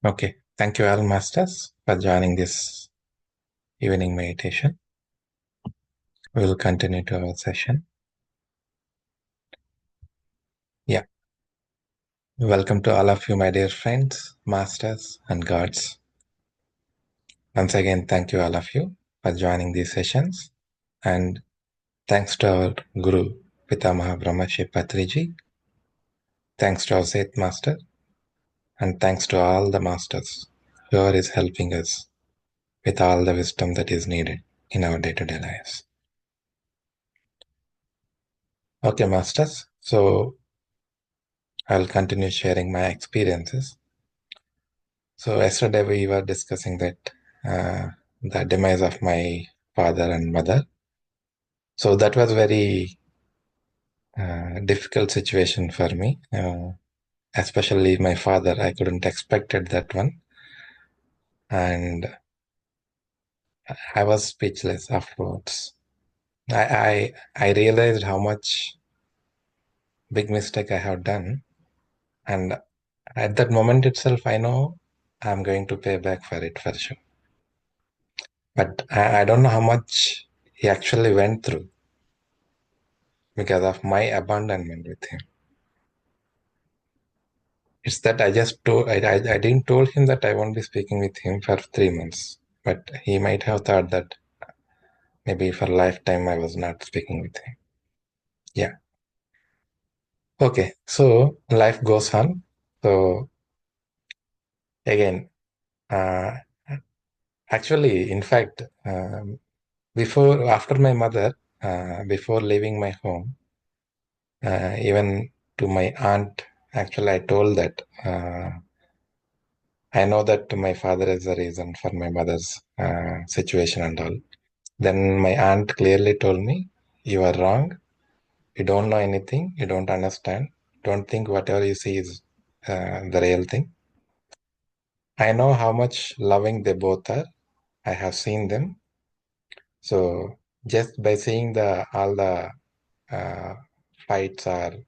Okay, thank you all masters for joining this evening meditation. We will continue to our session. Yeah, welcome to all of you, my dear friends, masters, and gods. Once again, thank you all of you for joining these sessions. And thanks to our Guru, Pitamaha Brahmashi Patriji. Thanks to our Seth Master. And thanks to all the masters who is helping us with all the wisdom that is needed in our day-to-day lives. Okay, masters. So I'll continue sharing my experiences. So yesterday we were discussing that the demise of my father and mother. So that was very difficult situation for me, especially my father. I couldn't expected that one, and I was speechless afterwards. I realized how much big mistake I have done, and at that moment itself, I know I'm going to pay back for it for sure. But I don't know how much he actually went through because of my abandonment with him. It's that I just told I didn't told him that I won't be speaking with him for 3 months, but he might have thought that maybe for a lifetime I was not speaking with him. Yeah. Okay. So life goes on. So again, uh, actually, in fact, after my mother, before leaving my home, even to my aunt, actually, I told that. I know that my father is the reason for my mother's situation and all. Then my aunt clearly told me, "You are wrong. You don't know anything. You don't understand. Don't think whatever you see is the real thing. I know how much loving they both are. I have seen them. So just by seeing the all the uh, fights or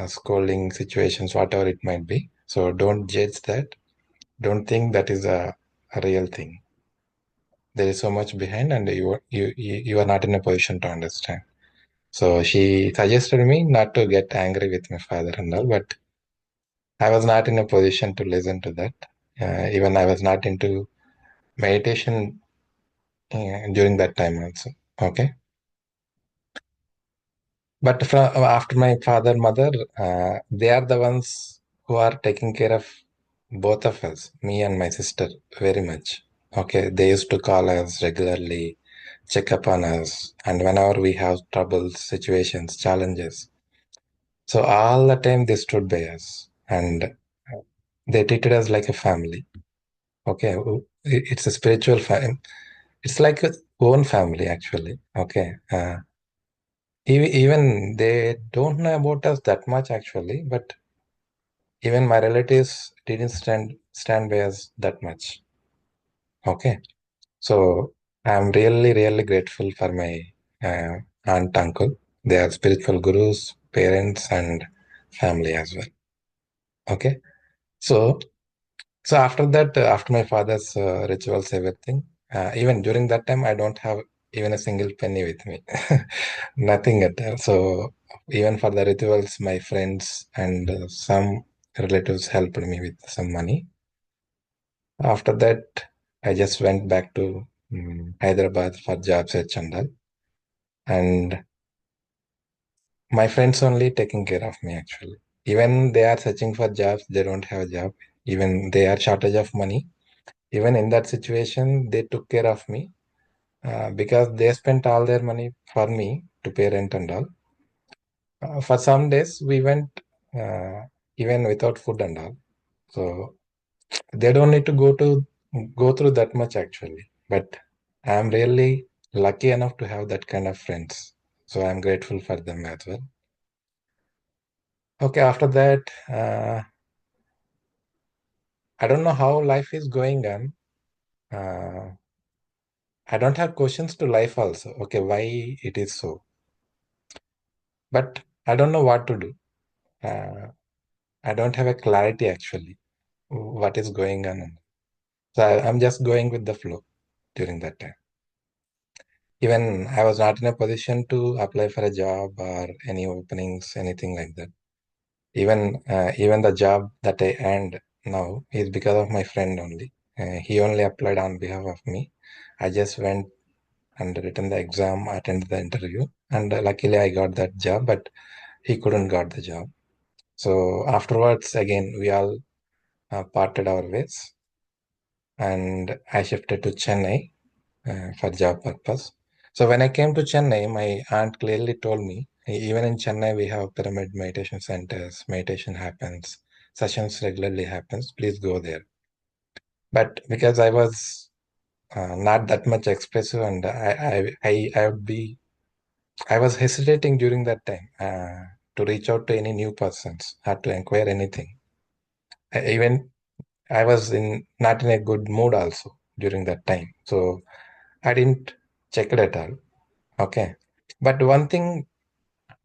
scolding situations, whatever it might be, so don't judge that. Don't think that is a real thing. There is so much behind, and you are not in a position to understand." So she suggested me not to get angry with my father and all, but I was not in a position to listen to that. Even I was not into meditation during that time also. Okay, but after my father, mother, they are the ones who are taking care of both of us, me and my sister, very much. Okay, they used to call us regularly, check up on us, and whenever we have troubles, situations, challenges, so all the time they stood by us and they treated us like a family. Okay, it's a spiritual family. It's like a own family actually. Okay, even they don't know about us that much actually, but even my relatives didn't stand by us that much. Okay, so I'm really grateful for my uh, aunt, uncle. They are spiritual gurus, parents, and family as well. Okay, so so after that, after my father's rituals, everything, even during that time, I don't have even a single penny with me, nothing at all. So even for the rituals, my friends and some relatives helped me with some money. After that, I just went back to Hyderabad for job search and all. And my friends only taking care of me actually. Even they are searching for jobs, they don't have a job. Even they are shortage of money. Even in that situation, they took care of me because they spent all their money for me to pay rent and all. For some days, we went uh, even without food and all. So they don't need to go through that much actually. But I'm really lucky enough to have that kind of friends. So I'm grateful for them as well. Okay, after that, I don't know how life is going on. Uh, I don't have questions to life also. Okay, why it is so? But I don't know what to do. I don't have a clarity actually. what is going on. So I'm just going with the flow during that time. Even I was not in a position to apply for a job or any openings, anything like that. Even the job that I earned now is because of my friend only. He only applied on behalf of me. I just went and written the exam, attended the interview, and luckily I got that job, but he couldn't got the job. So afterwards, again, we all parted our ways, and I shifted to Chennai for job purpose. So when I came to Chennai, my aunt clearly told me, even in Chennai, we have pyramid meditation centers, meditation happens, sessions regularly happens, please go there. But because I was not that much expressive and I was hesitating during that time to reach out to any new persons or to inquire anything. Even I was not in a good mood also during that time. So I didn't check it at all. Okay. But one thing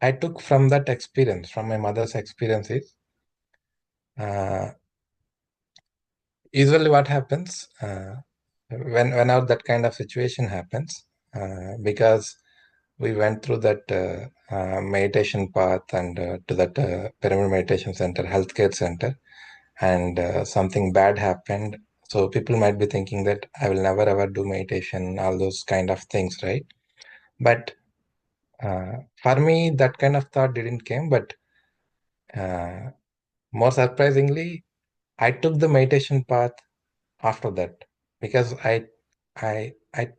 I took from that experience, from my mother's experience is uh, usually what happens whenever that kind of situation happens, because we went through that meditation path and to that pyramid meditation center, healthcare center, and something bad happened. So people might be thinking that I will never ever do meditation, all those kind of things, right? But for me, that kind of thought didn't came. But uh, more surprisingly, I took the meditation path after that because I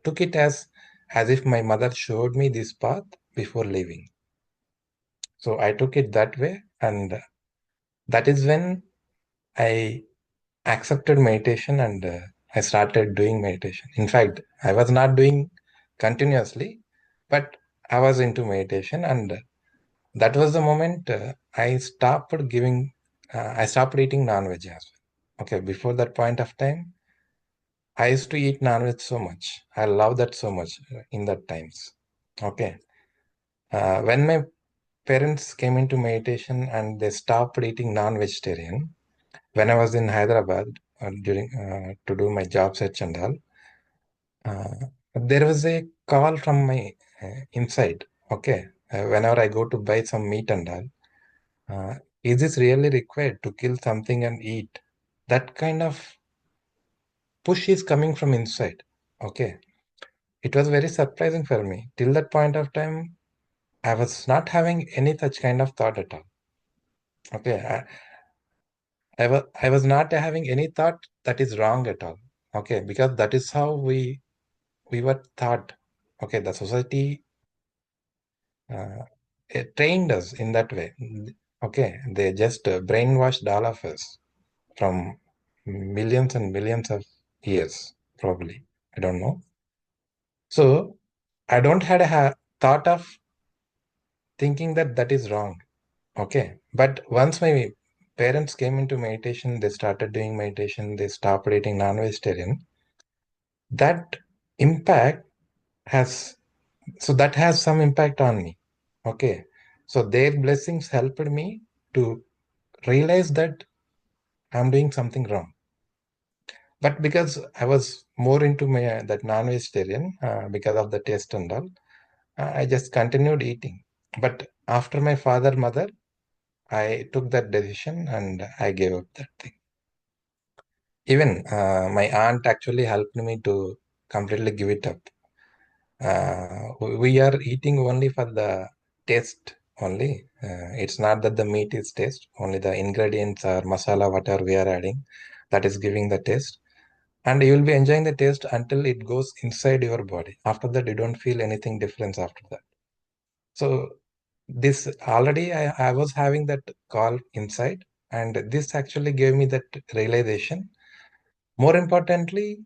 took it as if my mother showed me this path before leaving. So I took it that way, and that is when I accepted meditation and I started doing meditation. In fact, I was not doing continuously, but I was into meditation, and that was the moment I stopped eating non-veg as well. Okay, before that point of time, I used to eat non-veg so much. I love that so much in that times. Okay. When my parents came into meditation and they stopped eating non-vegetarian, when I was in Hyderabad during to do my job search and all, uh, there was a call from my inside. Okay. Whenever I go to buy some meat and all, is this really required to kill something and eat? That kind of push is coming from inside. Okay. It was very surprising for me. Till that point of time, I was not having any such kind of thought at all. Okay. I was not having any thought that is wrong at all. Okay. Because that is how we were taught. Okay. The society uh, it trained us in that way. Okay. They just brainwashed all of us from millions and millions of years, probably. I don't know. So I don't had a thought of thinking that that is wrong. Okay. But once my parents came into meditation, they started doing meditation, they stopped eating non-vegetarian. That impact has, so that has some impact on me. Okay. So their blessings helped me to realize that I'm doing something wrong. But because I was more into my that non-vegetarian because of the taste and all, I just continued eating. But after my father, mother, I took that decision and I gave up that thing. Even my aunt actually helped me to completely give it up. We are eating only for the taste only. It's not that the meat is taste, only the ingredients or masala, whatever we are adding, that is giving the taste. And you will be enjoying the taste until it goes inside your body. After that, you don't feel anything difference after that. So this already I was having that call inside, and this actually gave me that realization. More importantly,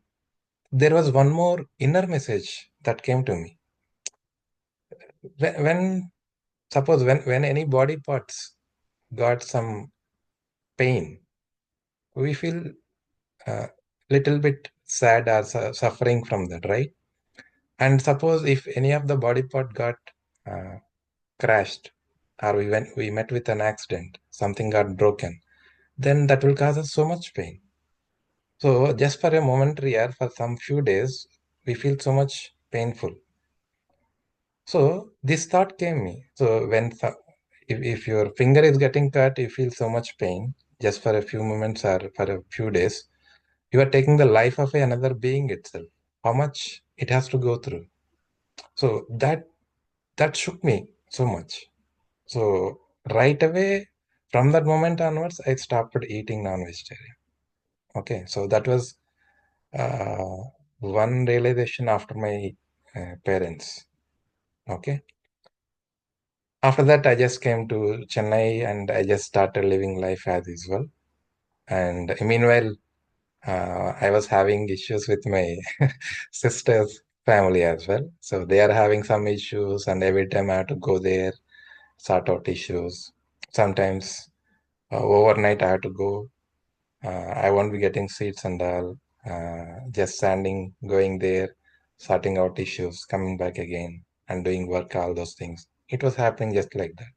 there was one more inner message that came to me. When suppose when any body parts got some pain, we feel little bit sad or suffering from that, right? And suppose if any of the body part got uh, crashed or we met with an accident, something got broken, then that will cause us so much pain. So just for a momentary or for some few days, we feel so much painful. So this thought came me. So if your finger is getting cut, you feel so much pain just for a few moments or for a few days. You are taking the life of another being itself. How much it has to go through. So that shook me so much. So right away, from that moment onwards, I stopped eating non-vegetarian. Okay, so that was uh, one realization after my parents. Okay. After that, I just came to Chennai and I just started living life as usual. And meanwhile, I was having issues with my sister's family as well. So they are having some issues, and every time I have to go there, sort out issues. Sometimes overnight I have to go. I won't be getting seats and all. Just standing, going there, sorting out issues, coming back again, and doing work, all those things. It was happening just like that.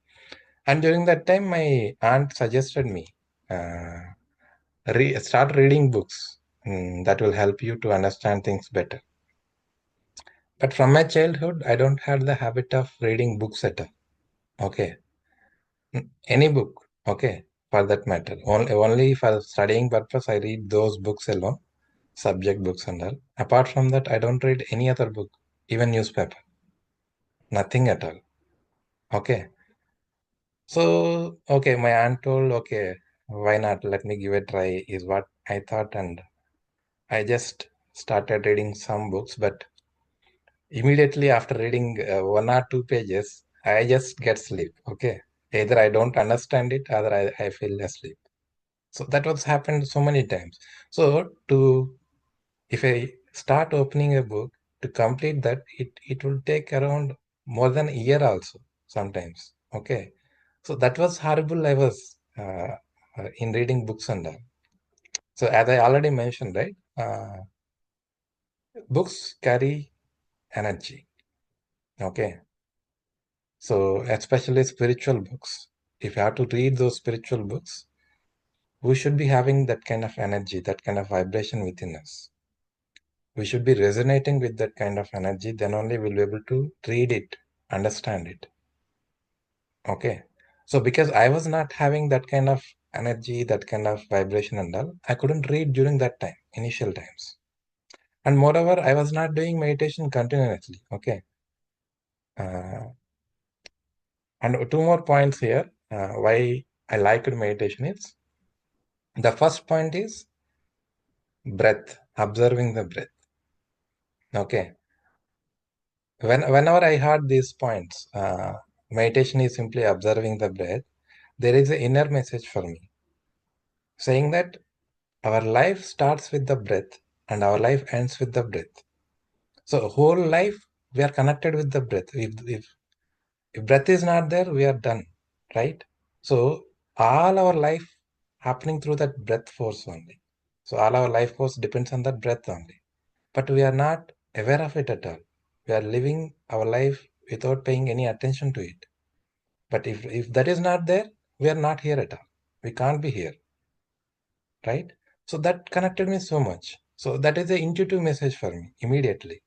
And during that time, my aunt suggested me start reading books. That will help you to understand things better. But from my childhood, I don't have the habit of reading books at all. Okay. Any book. Okay. For that matter. Only for studying purpose, I read those books alone, subject books and all. Apart from that, I don't read any other book, even newspaper. Nothing at all. Okay. So, okay, my aunt told, okay, why not? Let me give it a try, is what I thought. And I just started reading some books, but immediately after reading one or two pages, I just get sleep. Okay. Either I don't understand it, or I feel asleep. So that was happened so many times. So if I start opening a book to complete that, it will take around more than a year also sometimes. Okay. So that was horrible. I was in reading books and all. So as I already mentioned, right, books carry energy. Okay. So especially spiritual books. If you have to read those spiritual books, we should be having that kind of energy, that kind of vibration within us. We should be resonating with that kind of energy. Then only we'll be able to read it, understand it. Okay. So because I was not having that kind of energy, that kind of vibration and all, I couldn't read during that time, initial times. And moreover, I was not doing meditation continuously. Okay. Uh, and two more points here. Why I liked meditation is the first point is breath, observing the breath. Okay. Whenever I heard these points, meditation is simply observing the breath. There is an inner message for me saying that our life starts with the breath and our life ends with the breath. So whole life we are connected with the breath. If breath is not there, we are done, right? So all our life happening through that breath force only. So all our life force depends on that breath only. But we are not aware of it at all. We are living our life without paying any attention to it. But if that is not there, we are not here at all. We can't be here, right? So that connected me so much. So that is the intuitive message for me immediately.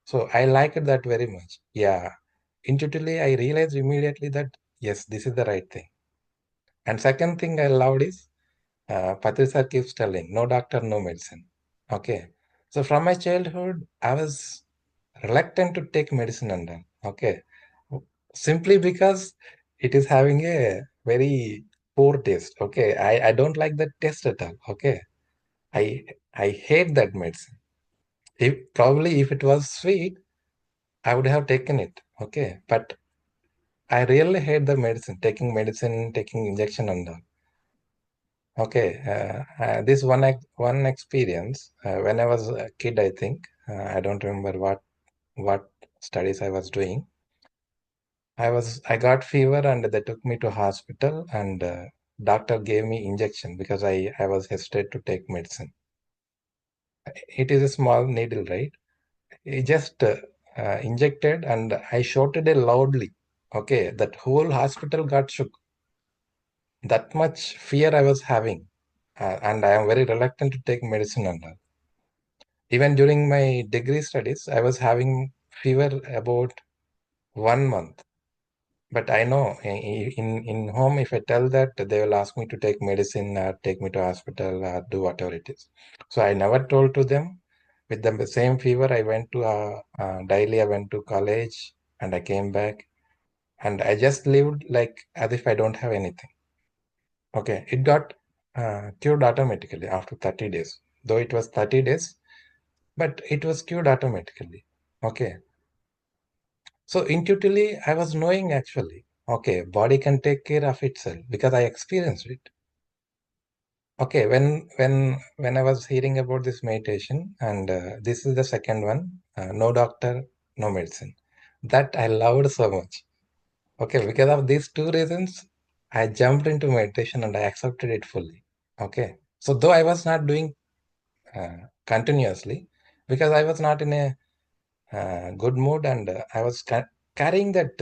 So I liked that very much. Yeah. Intuitively, I realized immediately that yes, this is the right thing. And second thing I loved is Patricia keeps telling, no doctor, no medicine. Okay. So from my childhood, I was reluctant to take medicine and all. Okay. Simply because it is having a very poor taste. Okay. I don't like that taste at all. Okay. I I hate that medicine. If it was sweet, I would have taken it. Okay. But I really hate the medicine, taking injection and all. Okay, this one experience when I was a kid, I think I don't remember what studies I was doing. I got fever and they took me to hospital and doctor gave me injection because I was hesitant to take medicine. It is a small needle, right? He just injected and I shouted it loudly. Okay, that whole hospital got shook. That much fear I was having. and I am very reluctant to take medicine and all. Even during my degree studies, I was having fever about 1 month. But I know in home, if I tell that, they will ask me to take medicine or take me to hospital or do whatever it is. So I never told to them. With the same fever, I went to daily. I went to college and I came back and I just lived like as if I don't have anything. Okay, it got cured automatically after 30 days. Though it was 30 days, but it was cured automatically. Okay, so intuitively, I was knowing actually, okay, body can take care of itself because I experienced it. Okay, when I was hearing about this meditation, and this is the second one, no doctor, no medicine. That I loved so much. Okay, because of these two reasons, I jumped into meditation and I accepted it fully. Okay, so though I was not doing continuously, because I was not in a good mood and I was carrying that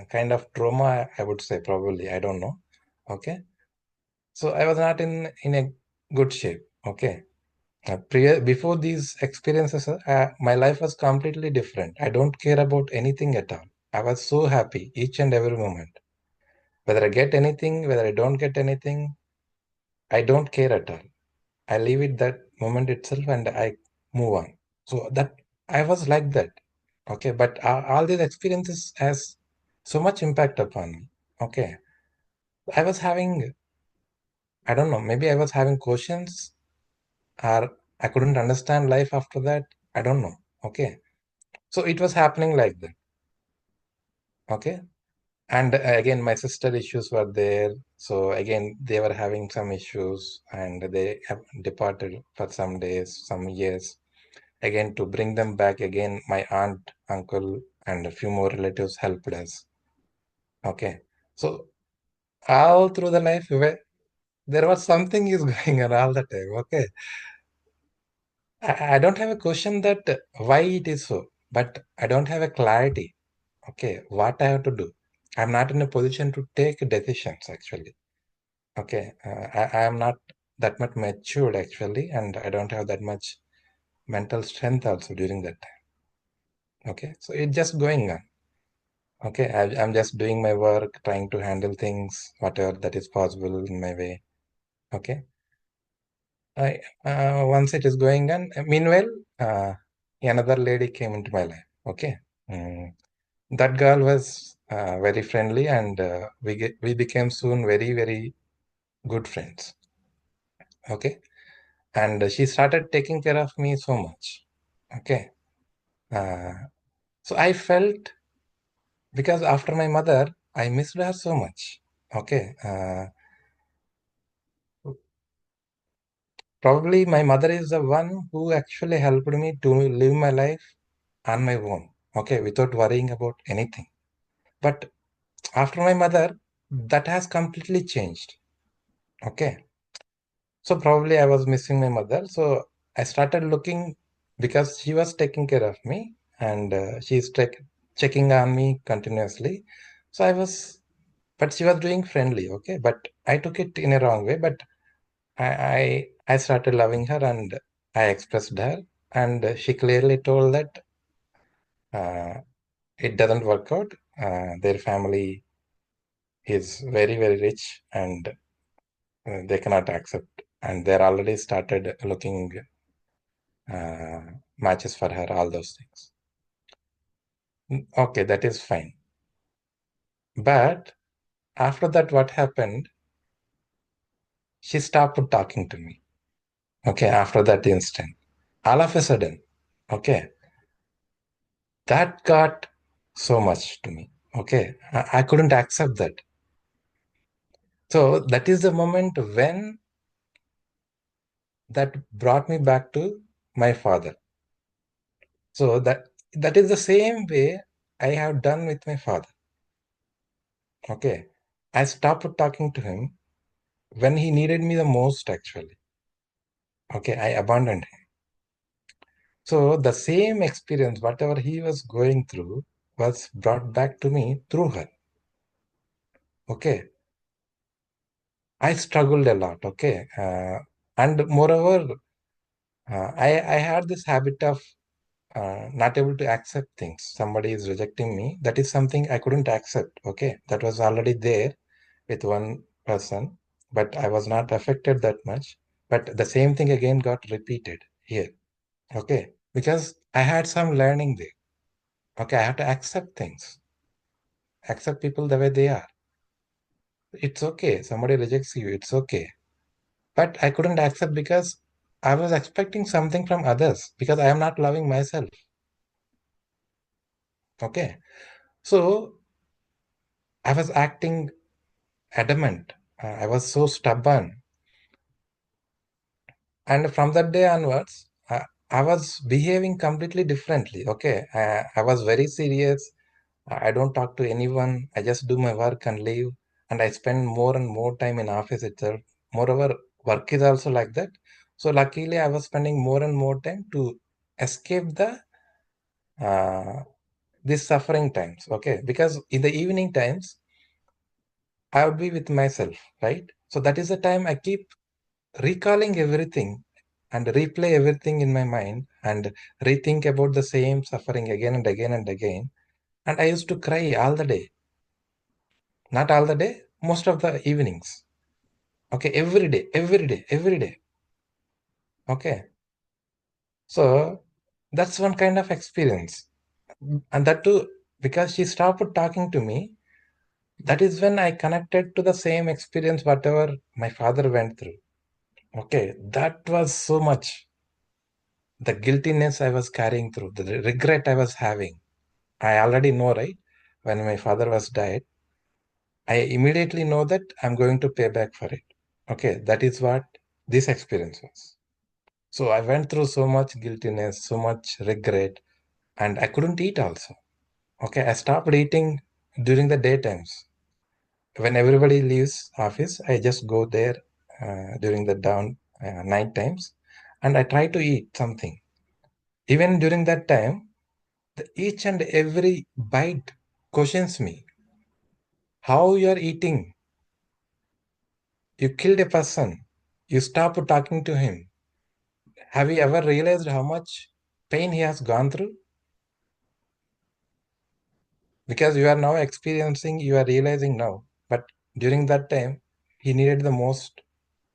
kind of trauma, I would say, probably. I don't know. Okay. So I was not in a good shape. Okay. Before these experiences, my life was completely different. I don't care about anything at all. I was so happy each and every moment. Whether I get anything, whether I don't get anything, I don't care at all. I leave it that moment itself and I move on. So that I was like that. Okay. But all these experiences has so much impact upon me. Okay. I was having, I don't know, maybe I was having questions or I couldn't understand life after that. I don't know. Okay. So it was happening like that. Okay. And again, my sister issues were there. So again, they were having some issues and they have departed for some days, some years. Again, to bring them back again, my aunt, uncle, and a few more relatives helped us. Okay. So all through the life, there was something is going on all the time. Okay. I don't have a question that why it is so, but I don't have a clarity. Okay, what I have to do. I'm not in a position to take decisions actually. Okay, I am not that much matured actually, and I don't have that much mental strength also during that time. Okay, so it's just going on. Okay, I'm just doing my work, trying to handle things, whatever that is possible in my way. Okay, once it is going on, meanwhile, another lady came into my life. Okay. Mm. That girl was very friendly, and we became soon very, very good friends. Okay. And she started taking care of me so much. Okay. Uh, so I felt because after my mother, I missed her so much. Okay. Probably my mother is the one who actually helped me to live my life on my own. Okay. Without worrying about anything. But after my mother, that has completely changed. Okay. So probably I was missing my mother. So I started looking because she was taking care of me and she's checking on me continuously. So but she was doing friendly. Okay. But I took it in a wrong way. But I started loving her and I expressed her. And she clearly told that uh, it doesn't work out. Their family is very, very rich and they cannot accept. And they're already started looking uh, matches for her, all those things. Okay, that is fine. But after that, what happened? She stopped talking to me. Okay, after that instant, all of a sudden, okay, that got so much to me. Okay, I couldn't accept that. So that is the moment when that brought me back to my father. So that is the same way I have done with my father. Okay, I stopped talking to him when he needed me the most, actually. Okay, I abandoned him. So the same experience, whatever he was going through, was brought back to me through her. Okay, I struggled a lot. Okay. And moreover, I had this habit of not able to accept things. Somebody is rejecting me. That is something I couldn't accept. Okay. That was already there with one person, but I was not affected that much. But the same thing again got repeated here. Okay. Because I had some learning there. Okay. I have to accept things, accept people the way they are. It's okay. Somebody rejects you. It's okay. But I couldn't accept because I was expecting something from others because I am not loving myself. Okay. So I was acting adamant. I was so stubborn. And from that day onwards, I was behaving completely differently. Okay. I was very serious. I don't talk to anyone. I just do my work and leave. And I spend more and more time in office itself. Moreover, work is also like that. So luckily, I was spending more and more time to escape the these suffering times. Okay, because in the evening times, I would be with myself, right? So that is the time I keep recalling everything and replay everything in my mind and rethink about the same suffering again and again and again. And I used to cry all the day. Not all the day, most of the evenings. Okay, every day, every day, every day. Okay. So that's one kind of experience. And that too, because she stopped talking to me, that is when I connected to the same experience, whatever my father went through. Okay. That was so much. The guiltiness I was carrying through, the regret I was having. I already know, right? When my father was died, I immediately know that I'm going to pay back for it. Okay, that is what this experience was. So I went through so much guiltiness, so much regret, and I couldn't eat also. Okay, I stopped eating during the daytimes. When everybody leaves office, I just go there during the down night times, and I try to eat something. Even during that time, each and every bite questions me. How you are eating? You killed a person. You stopped talking to him. Have you ever realized how much pain he has gone through? Because you are now experiencing, you are realizing now. But during that time, he needed the most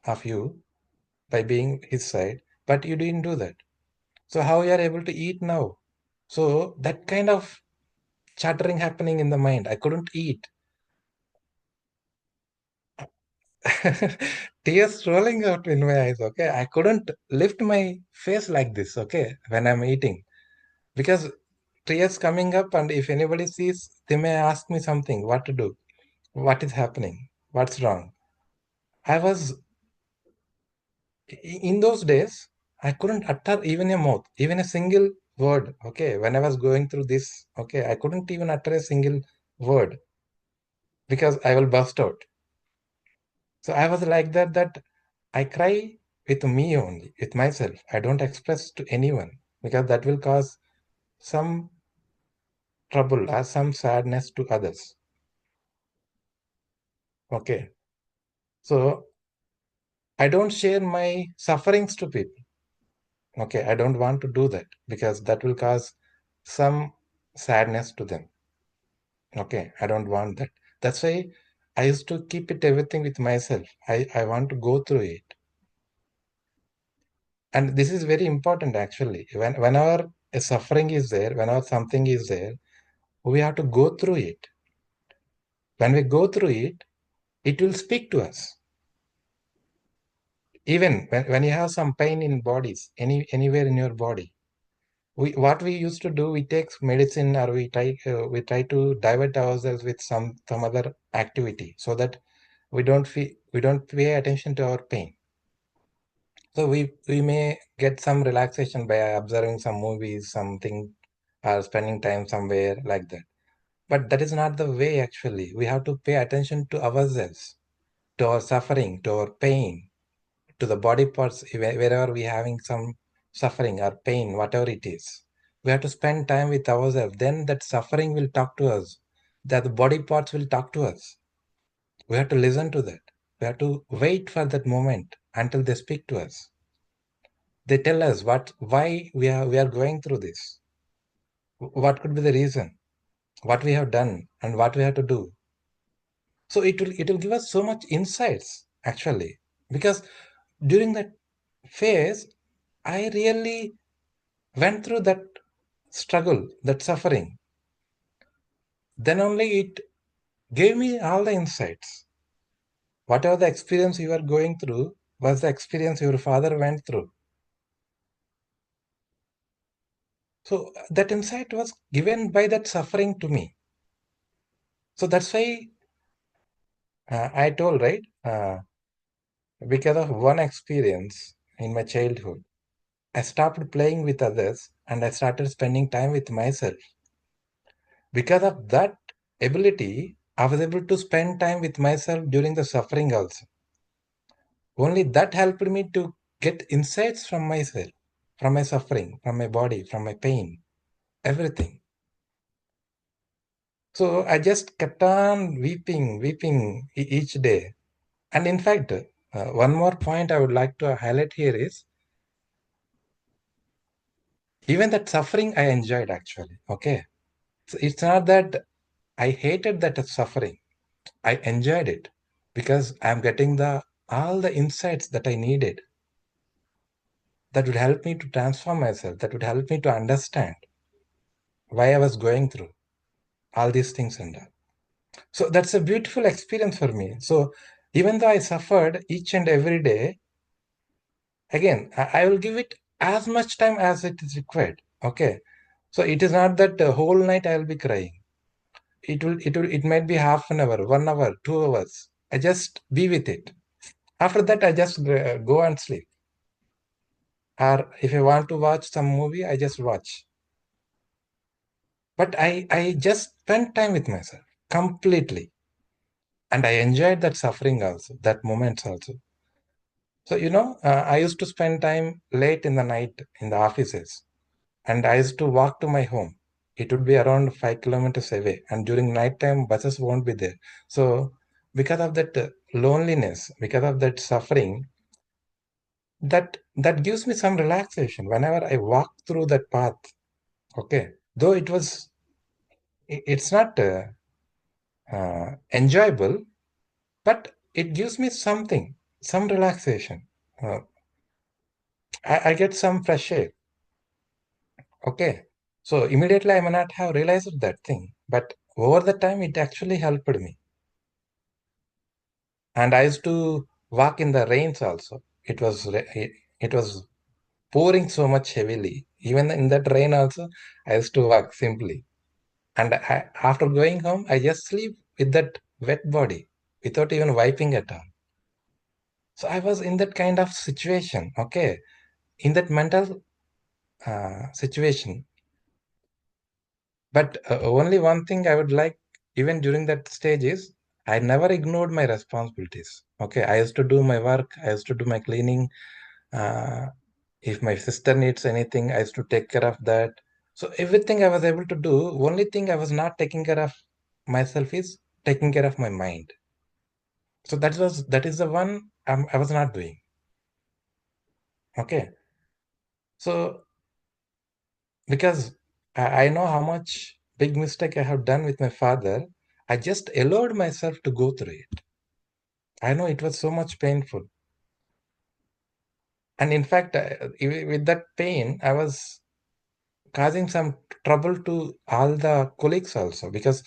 of you by being his side, but you didn't do that. So how you are able to eat now? So that kind of chattering happening in the mind. I couldn't eat. Tears rolling out in my eyes. Okay. I couldn't lift my face like this. Okay. When I'm eating. Because tears coming up, and if anybody sees, they may ask me something, what to do, what is happening, what's wrong. I was in those days, I couldn't utter even a mouth, even a single word. Okay, when I was going through this, okay, I couldn't even utter a single word because I will burst out. So I was like that, that I cry with me only, with myself. I don't express to anyone because that will cause some trouble or some sadness to others. Okay. So I don't share my sufferings to people. Okay, I don't want to do that because that will cause some sadness to them. Okay, I don't want that. That's why I used to keep it everything with myself. I want to go through it. And this is very important actually. Whenever a suffering is there, whenever something is there, we have to go through it. When we go through it will speak to us. Even when you have some pain in bodies, anywhere in your body, what we used to do, we take medicine or we try to divert ourselves with some other activity so that we don't pay attention to our pain. So we may get some relaxation by observing some movies, something, or spending time somewhere like that. But that is not the way actually. We have to pay attention to ourselves, to our suffering, to our pain, to the body parts, wherever we having some suffering or pain, whatever it is. We have to spend time with ourselves. Then that suffering will talk to us. That the body parts will talk to us. We have to listen to that. We have to wait for that moment until they speak to us. They tell us why we are going through this. What could be the reason? What we have done and what we have to do. So it will give us so much insights actually, because during that phase, I really went through that struggle, that suffering. Then only it gave me all the insights. Whatever the experience you are going through was the experience your father went through. So that insight was given by that suffering to me. So that's why I told, right? Because of one experience in my childhood, I stopped playing with others and I started spending time with myself. Because of that ability, I was able to spend time with myself during the suffering also. Only that helped me to get insights from myself, from my suffering, from my body, from my pain, everything. So I just kept on weeping each day. And in fact, one more point I would like to highlight here is even that suffering I enjoyed actually. Okay. So it's not that I hated that suffering. I enjoyed it because I'm getting the all the insights that I needed that would help me to transform myself, that would help me to understand why I was going through all these things and all. So that's a beautiful experience for me. So even though I suffered each and every day, again, I will give it as much time as it is required. Okay. So it is not that the whole night I will be crying. It might be half an hour, 1 hour, 2 hours. I just be with it. After that, I just go and sleep. Or if I want to watch some movie, I just watch. But I just spent time with myself completely. And I enjoyed that suffering also, that moments also. So, I used to spend time late in the night in the offices. And I used to walk to my home. It would be around 5 kilometers away. And during night time, buses won't be there. So, because of that loneliness, because of that suffering, that gives me some relaxation whenever I walk through that path. Okay, though it's not enjoyable, but it gives me something, some relaxation. Uh, I get some fresh air. Okay, so immediately I may not have realized that thing, but over the time it actually helped me. And I used to walk in the rains also. It was pouring so much heavily. Even in that rain also, I used to walk simply. And after going home, I just sleep with that wet body without even wiping at all. So I was in that kind of situation, okay, in that mental situation. But only one thing I would like, even during that stage, is I never ignored my responsibilities. Okay, I used to do my work, I used to do my cleaning. Uh, if my sister needs anything, I used to take care of that. So everything I was able to do. Only thing I was not taking care of myself is taking care of my mind. So that is the one I was not doing. Okay. So because I know how much big mistake I have done with my father, I just allowed myself to go through it. I know it was so much painful. And in fact, with that pain, I was causing some trouble to all the colleagues also because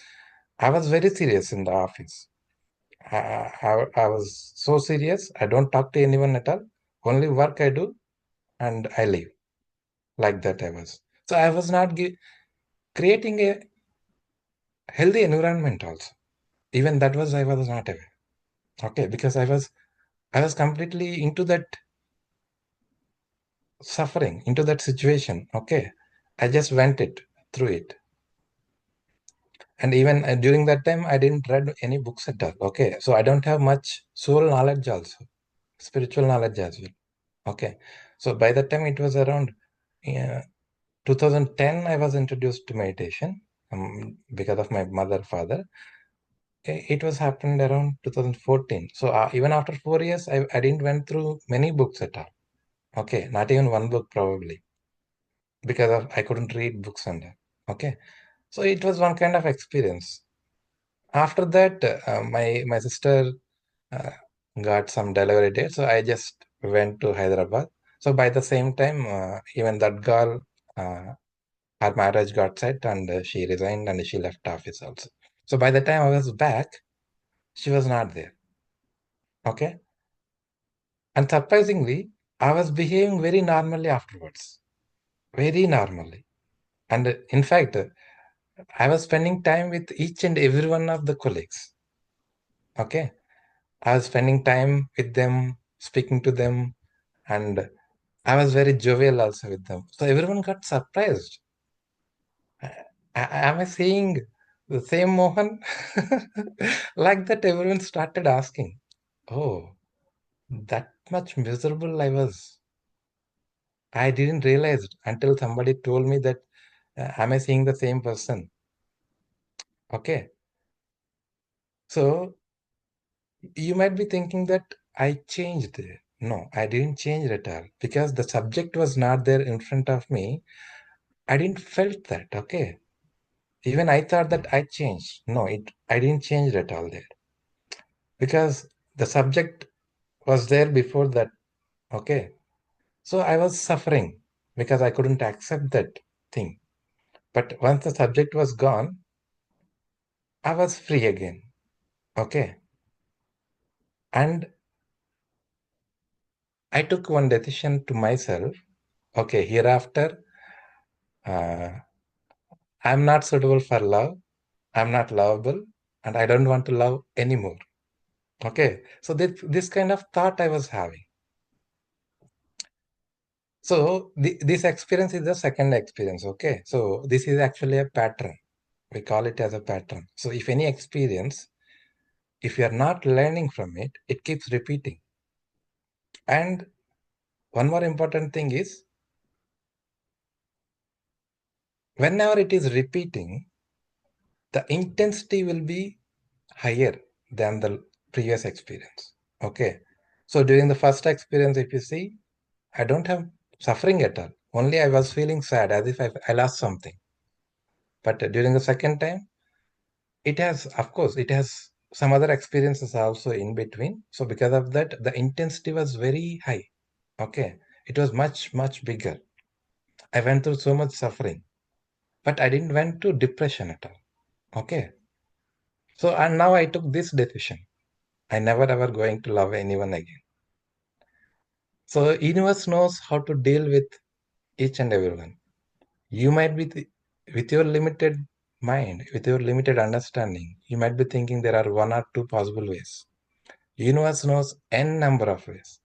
I was very serious in the office. I was so serious. I don't talk to anyone at all. Only work I do and I leave. Like that I was. So I was not creating a healthy environment also. Even that was I was not aware. Okay, because I was completely into that suffering, into that situation. Okay. I just went it through it. And even during that time, I didn't read any books at all. Okay. So I don't have much soul knowledge also, spiritual knowledge as well. Okay. So by that time, it was around 2010, I was introduced to meditation because of my mother, father. It was happened around 2014. So even after 4 years, I didn't went through many books at all. Okay, not even one book probably because I couldn't read books and okay. So it was one kind of experience. After that, my sister uh, got some delivery date, so I just went to Hyderabad. So by the same time, even that girl, her marriage got set and she resigned and she left office also. So by the time I was back, she was not there. Okay. And surprisingly, I was behaving very normally afterwards, very normally. And in fact, I was spending time with each and every one of the colleagues. Okay. I was spending time with them, speaking to them, and I was very jovial also with them. So everyone got surprised. Am I seeing the same Mohan? Like that, everyone started asking, oh, that much miserable I was. I didn't realize it until somebody told me that, am I seeing the same person? Okay. So you might be thinking that I changed. No, I didn't change at all because the subject was not there in front of me. I didn't felt that. Okay. Even I thought that I changed. No, I didn't change at all there because the subject was there before that. Okay. So I was suffering because I couldn't accept that thing. But once the subject was gone, I was free again. Okay. And I took one decision to myself. Okay, hereafter, uh, I'm not suitable for love. I'm not lovable, and I don't want to love anymore. Okay. So this kind of thought I was having. So this experience is the second experience. Okay. So this is actually a pattern. We call it as a pattern. So if any experience, if you are not learning from it, it keeps repeating. And one more important thing is whenever it is repeating, the intensity will be higher than the previous experience. Okay. So during the first experience, if you see, I don't have suffering at all. Only I was feeling sad as if I lost something. But during the second time, it has, of course, it has some other experiences also in between. So because of that, the intensity was very high. Okay. It was much, much bigger. I went through so much suffering, but I didn't went to depression at all. Okay. So, and now I took this decision. I never ever going to love anyone again. So universe knows how to deal with each and everyone. You might be with your limited mind, with your limited understanding, you might be thinking there are one or two possible ways. Universe knows n number of ways.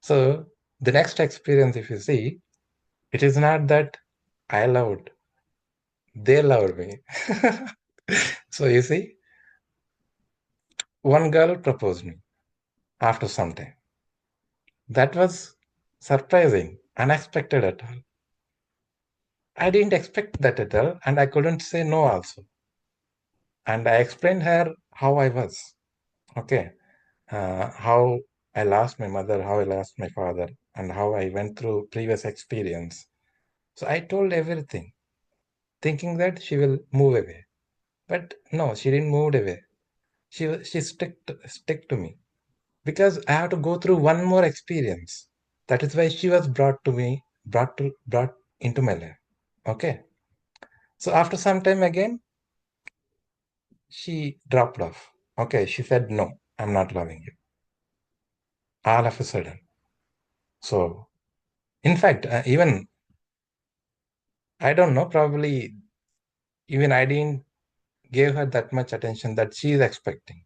So the next experience, if you see, it is not that I loved, they loved me. So you see, one girl proposed me after some time. That was surprising, unexpected at all. I didn't expect that at all, and I couldn't say no also. And I explained her how I was. Okay. How I lost my mother, how I lost my father, and how I went through previous experience. So I told everything, thinking that she will move away. But no, she didn't move away. She stick to me because I have to go through one more experience. That is why she was brought to me, brought into my life. Okay. So after some time again, she dropped off. Okay, she said, no, I'm not loving you. All of a sudden. So, in fact, even I don't know, probably even I didn't give her that much attention that she is expecting.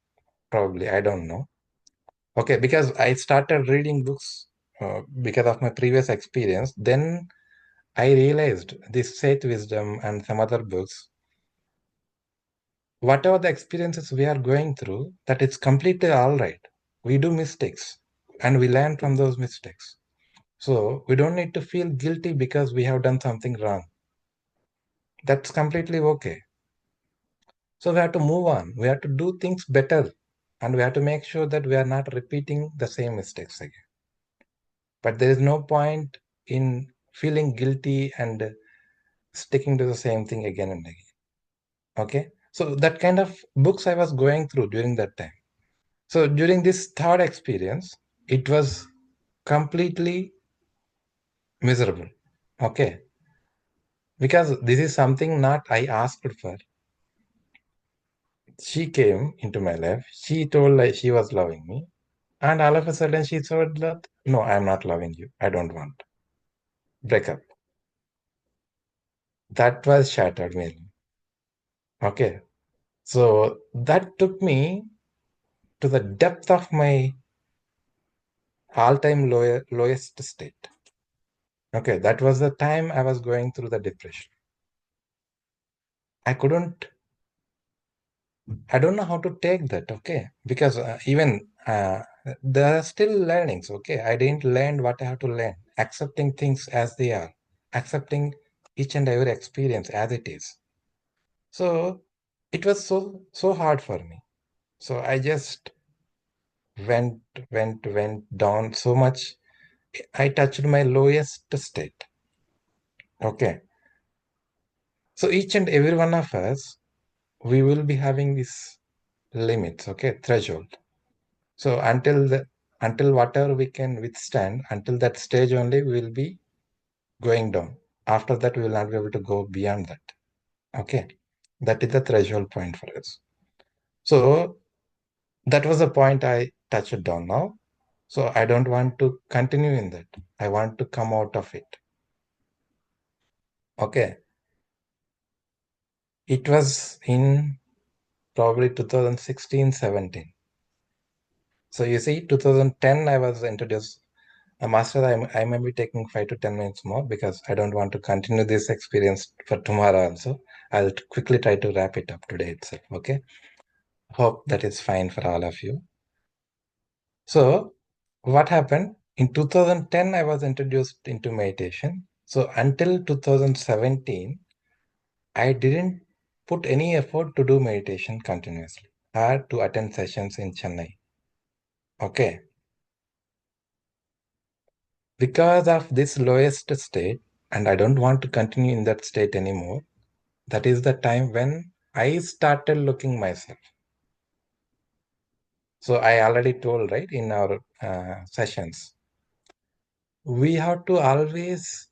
Probably, I don't know. Okay, because I started reading books because of my previous experience. Then I realized this Seth Wisdom and some other books, whatever the experiences we are going through, that it's completely all right. We do mistakes and we learn from those mistakes. So we don't need to feel guilty because we have done something wrong. That's completely okay. So we have to move on. We have to do things better. And we have to make sure that we are not repeating the same mistakes again. But there is no point in feeling guilty and sticking to the same thing again and again. Okay. So that kind of books I was going through during that time. So during this third experience, it was completely miserable. Okay. Because this is something not I asked for. She came into my life. She told like she was loving me. And all of a sudden she said that, no, I'm not loving you. I don't want. Break up. That was shattered me. Okay. So that took me to the depth of my all-time lowest state. Okay. That was the time I was going through the depression. I couldn't, I don't know how to take that. Okay. Because even there are still learnings. Okay. I didn't learn what I have to learn. Accepting things as they are. Accepting each and every experience as it is. So it was so hard for me. So I just went down so much. I touched my lowest state. Okay. So each and every one of us, we will be having these limits, okay, threshold. So until whatever we can withstand, until that stage only we will be going down. After that, we will not be able to go beyond that. Okay. That is the threshold point for us. So that was the point I touched down now. So I don't want to continue in that. I want to come out of it. Okay. It was in probably 2016, 17. So you see, 2010, I was introduced. Master, I may be taking 5 to 10 minutes more because I don't want to continue this experience for tomorrow also. I'll quickly try to wrap it up today itself. Okay. Hope that is fine for all of you. So what happened? In 2010, I was introduced into meditation. So until 2017, I didn't put any effort to do meditation continuously or to attend sessions in Chennai. Okay. Because of this lowest state, and I don't want to continue in that state anymore, that is the time when I started looking myself. So I already told, right, in our sessions, we have to always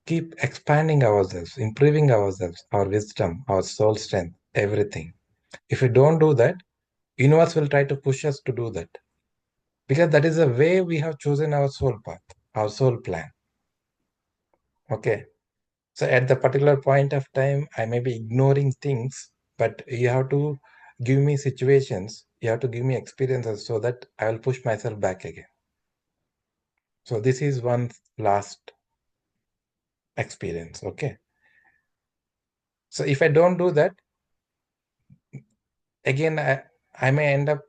keep expanding ourselves, improving ourselves, our wisdom, our soul strength, everything. If we don't do that, universe will try to push us to do that. Because that is the way we have chosen our soul path, our soul plan. Okay. So at the particular point of time, I may be ignoring things, but you have to give me situations, you have to give me experiences so that I will push myself back again. So this is one last experience. Okay. So if I don't do that, again, I may end up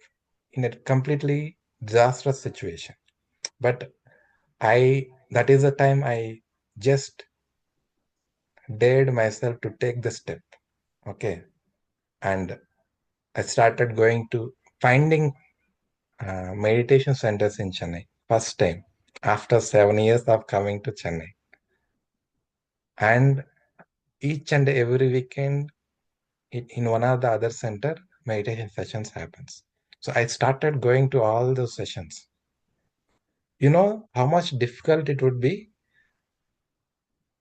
in a completely disastrous situation. But that is the time I just dared myself to take the step. Okay. And I started going to finding meditation centers in Chennai. First time after 7 years of coming to Chennai. And each and every weekend in one of the other center, meditation sessions happens. So I started going to all those sessions. You know how much difficult it would be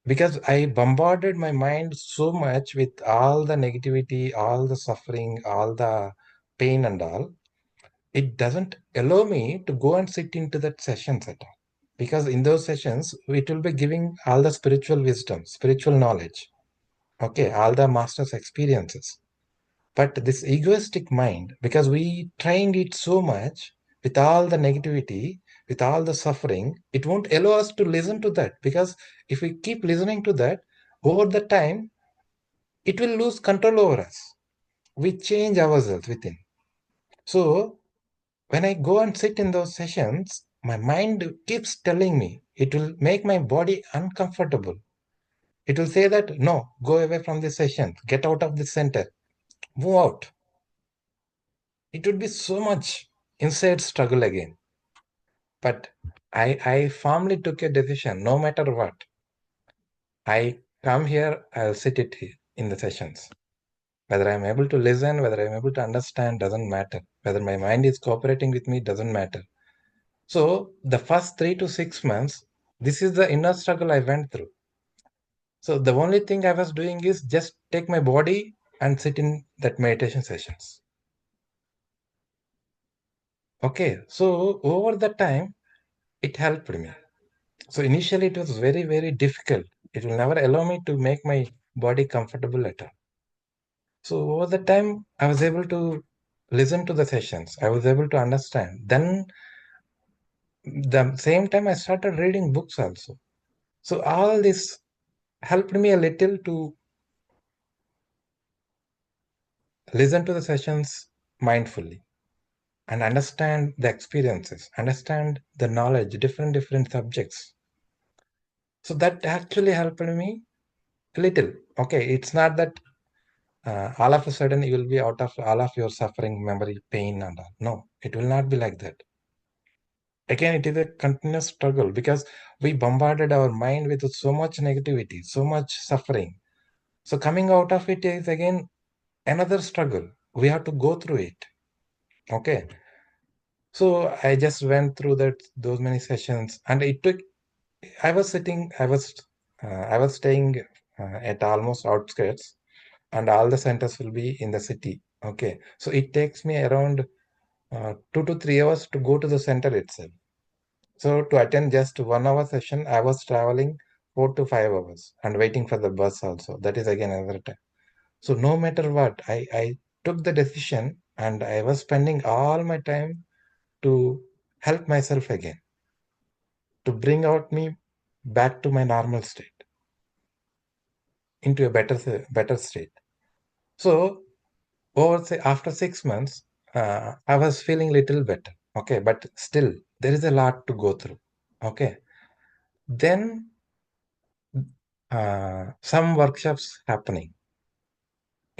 because I bombarded my mind so much with all the negativity, all the suffering, all the pain and all. It doesn't allow me to go and sit into that sessions at all. Because in those sessions, it will be giving all the spiritual wisdom, spiritual knowledge, okay, all the master's experiences. But this egoistic mind, because we trained it so much with all the negativity, with all the suffering, it won't allow us to listen to that. Because if we keep listening to that, over the time, it will lose control over us. We change ourselves within. So when I go and sit in those sessions, my mind keeps telling me it will make my body uncomfortable. It will say that, no, go away from this session, get out of this center. move out, it would be so much inside struggle again. But I firmly took a decision, no matter what. I come here, I'll sit it here in the sessions. Whether I'm able to listen, whether I'm able to understand, doesn't matter. Whether my mind is cooperating with me, doesn't matter. So the first 3 to 6 months, this is the inner struggle I went through. So the only thing I was doing is just take my body and sit in that meditation sessions. Okay, so over the time, it helped me. So initially, it was very, very difficult. It will never allow me to make my body comfortable at all. So over the time, I was able to listen to the sessions. I was able to understand. Then the same time, I started reading books also. So all this helped me a little to listen to the sessions mindfully and understand the experiences, understand the knowledge, different subjects. So that actually helped me a little. Okay, it's not that all of a sudden you will be out of all of your suffering, memory, pain, and all. No, it will not be like that. Again, it is a continuous struggle because we bombarded our mind with so much negativity, so much suffering. So coming out of it is again another struggle. We have to go through it. Okay. So I just went through those many sessions, and it took. I was sitting. I was staying at almost outskirts, and all the centers will be in the city. Okay. So it takes me around 2 to 3 hours to go to the center itself. So to attend just 1 hour session, I was traveling 4 to 5 hours and waiting for the bus also. That is again another time. So no matter what, I took the decision and I was spending all my time to help myself again, to bring out me back to my normal state, into a better state. So over say after 6 months, I was feeling little better. Okay, but still there is a lot to go through. Okay, then some workshops happening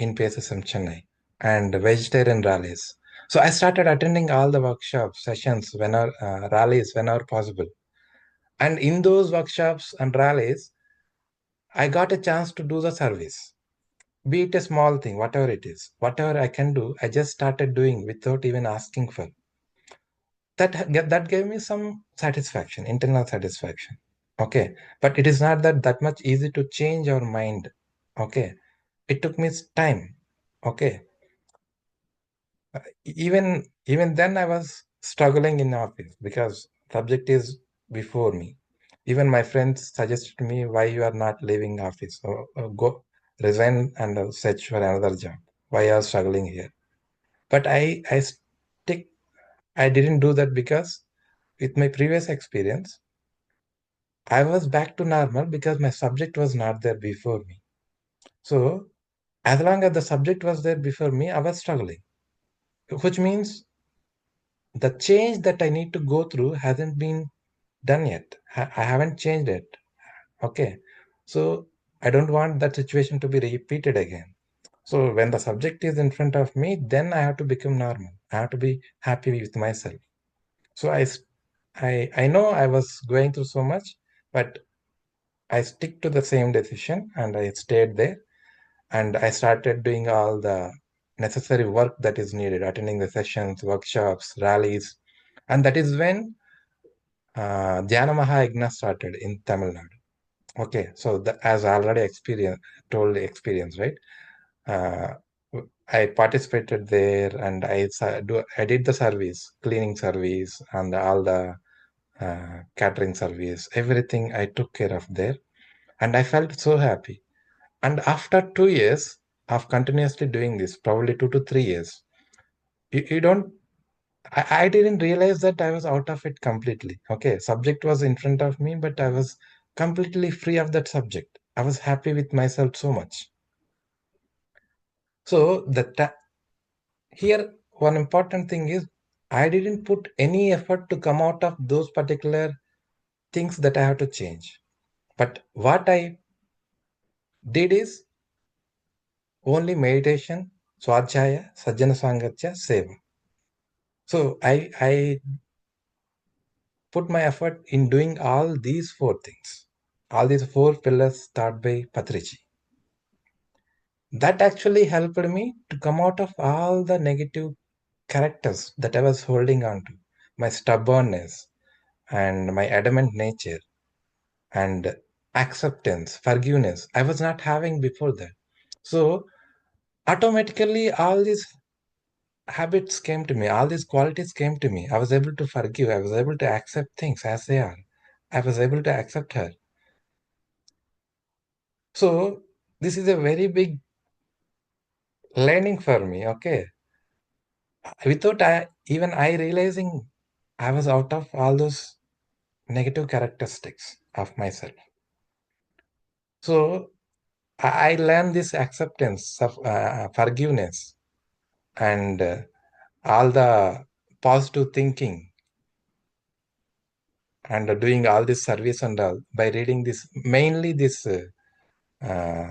in PSSM Chennai and vegetarian rallies. So I started attending all the workshop sessions whenever rallies whenever possible. And in those workshops and rallies, I got a chance to do the service. Be it a small thing, whatever it is, whatever I can do, I just started doing without even asking for. That gave me some satisfaction, internal satisfaction. Okay, but it is not that much easy to change our mind. Okay, it took me time. Okay, even then I was struggling in office because subject is before me. Even my friends suggested to me, why you are not leaving office, or go resign and search for another job. Why you are struggling here? But I stick. I didn't do that because with my previous experience, I was back to normal because my subject was not there before me. So as long as the subject was there before me, I was struggling, which means the change that I need to go through hasn't been done yet. I haven't changed it. Okay. So I don't want that situation to be repeated again. So when the subject is in front of me, then I have to become normal. I have to be happy with myself. So I know I was going through so much, but I stick to the same decision and I stayed there and I started doing all the necessary work that is needed, attending the sessions, workshops, rallies. And that is when Dhyana Mahayagna started in Tamil Nadu. Okay, so as I already told the experience, right? Uh, I participated there and I did the service, cleaning service and all the catering service, everything I took care of there. And I felt so happy. And after 2 years of continuously doing this, probably 2 to 3 years, you don't I didn't realize that I was out of it completely. Okay, subject was in front of me, but I was completely free of that subject. I was happy with myself so much. So here one important thing is I didn't put any effort to come out of those particular things that I have to change. But what I did is only meditation, Swadhyaya, Sajjana Sangatya, Seva. So I put my effort in doing all these four things. All these four pillars start by Patriji. That actually helped me to come out of all the negative characters that I was holding on to. My stubbornness and my adamant nature and acceptance, forgiveness, I was not having before that. So automatically all these habits came to me, all these qualities came to me. I was able to forgive, I was able to accept things as they are. I was able to accept her. So this is a very big learning for me, okay? Without even I realizing I was out of all those negative characteristics of myself. So I learned this acceptance of forgiveness and all the positive thinking and doing all this service and all by reading this, mainly this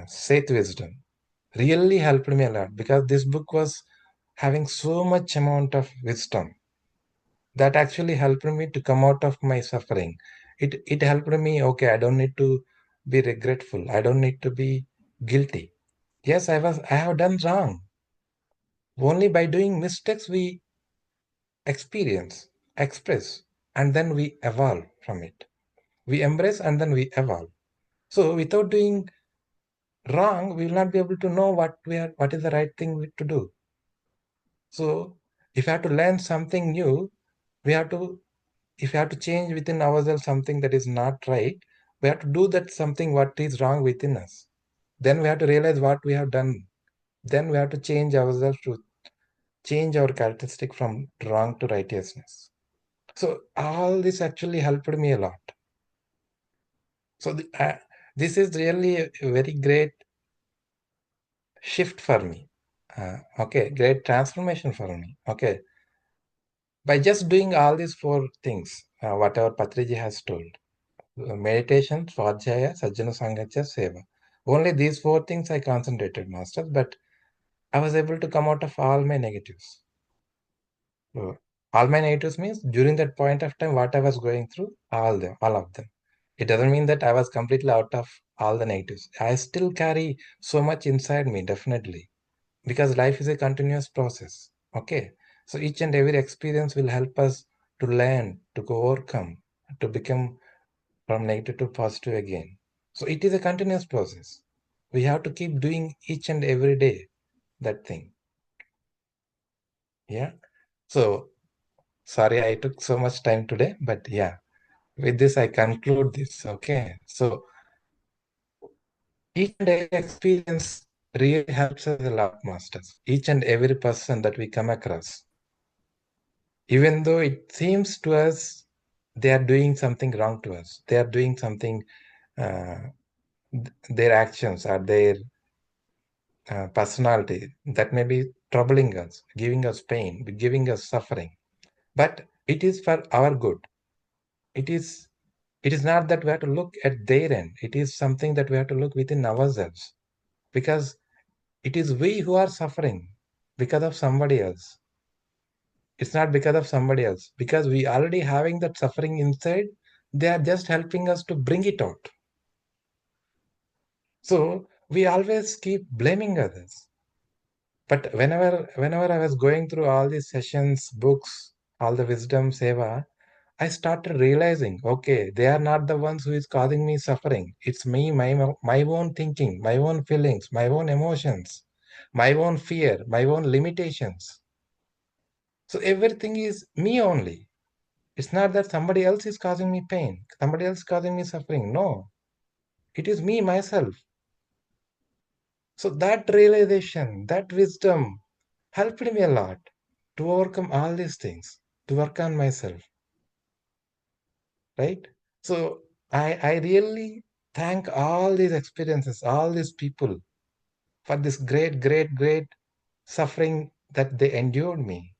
Seth wisdom really helped me a lot because this book was having so much amount of wisdom that actually helped me to come out of my suffering. It helped me, okay, I don't need to be regretful. I don't need to be guilty. Yes, I have done wrong. Only by doing mistakes we experience, express, and then we evolve from it. We embrace and then we evolve. So without doing wrong, we will not be able to know what is the right thing to do. So if you have to learn something new, we have to if we have to change within ourselves something that is not right, we have to do that something what is wrong within us. Then we have to realize what we have done. Then we have to change ourselves to change our characteristic from wrong to righteousness. So all this actually helped me a lot. So this is really a very great shift for me. Okay, great transformation for me. Okay, by just doing all these four things, whatever Patriji has told, meditation, Svadhyaya, Sajjana Sanghatya, Seva. Only these four things I concentrated, Masters, but I was able to come out of all my negatives. All my negatives means during that point of time, what I was going through, all of them. It doesn't mean that I was completely out of all the negatives. I still carry so much inside me, definitely, because life is a continuous process. Okay, so each and every experience will help us to learn, to overcome, to become from negative to positive again. So it is a continuous process. We have to keep doing each and every day that thing. Yeah. So sorry I took so much time today, but yeah, with this I conclude this. Okay. So each and every experience really helps us a lot, masters. Each and every person that we come across, even though it seems to us they are doing something wrong to us, they are doing something, uh, their actions or their personality that may be troubling us, giving us pain, giving us suffering. But it is for our good. It is it is not that we have to look at their end. It is something that we have to look within ourselves. Because it is we who are suffering because of somebody else. It's not because of somebody else. Because we already having that suffering inside, they are just helping us to bring it out. So we always keep blaming others. But whenever I was going through all these sessions, books, all the wisdom, seva, I started realizing, okay, they are not the ones who is causing me suffering. It's me, my own thinking, my own feelings, my own emotions, my own fear, my own limitations. So everything is me only. It's not that somebody else is causing me pain, somebody else causing me suffering. No, it is me, myself. So that realization, that wisdom helped me a lot to overcome all these things, to work on myself, right? So I really thank all these experiences, all these people for this great suffering that they endured me,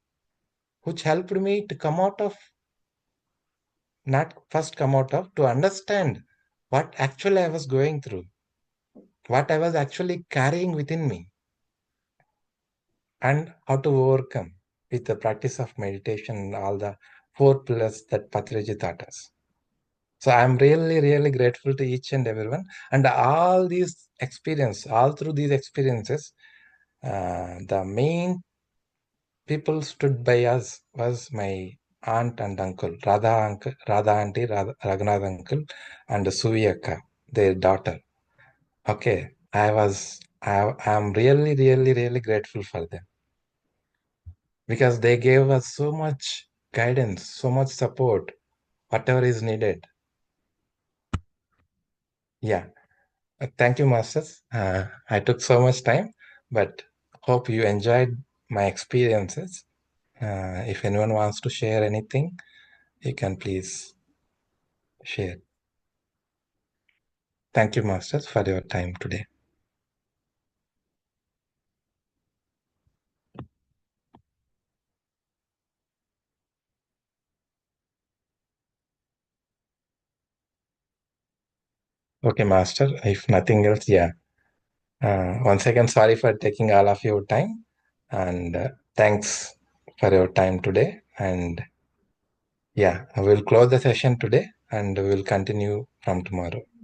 which helped me to come out of, not first come out of, to understand what actually I was going through, what I was actually carrying within me. and how to overcome with the practice of meditation and all the four pillars that Patriji taught us. So I'm really, really grateful to each and everyone. And all through these experiences, the main people stood by us was my aunt and uncle, Radha auntie, Raghunath uncle, and Suvi akka, their daughter. Okay, I'm really, really, really grateful for them because they gave us so much guidance, so much support, whatever is needed. Yeah. Thank you, Masters. I took so much time, but hope you enjoyed my experiences. If anyone wants to share anything, you can please share. Thank you, Masters, for your time today. Okay, Master. If nothing else, yeah. Once again, sorry for taking all of your time, and thanks for your time today. And yeah, I will close the session today, and we'll continue from tomorrow.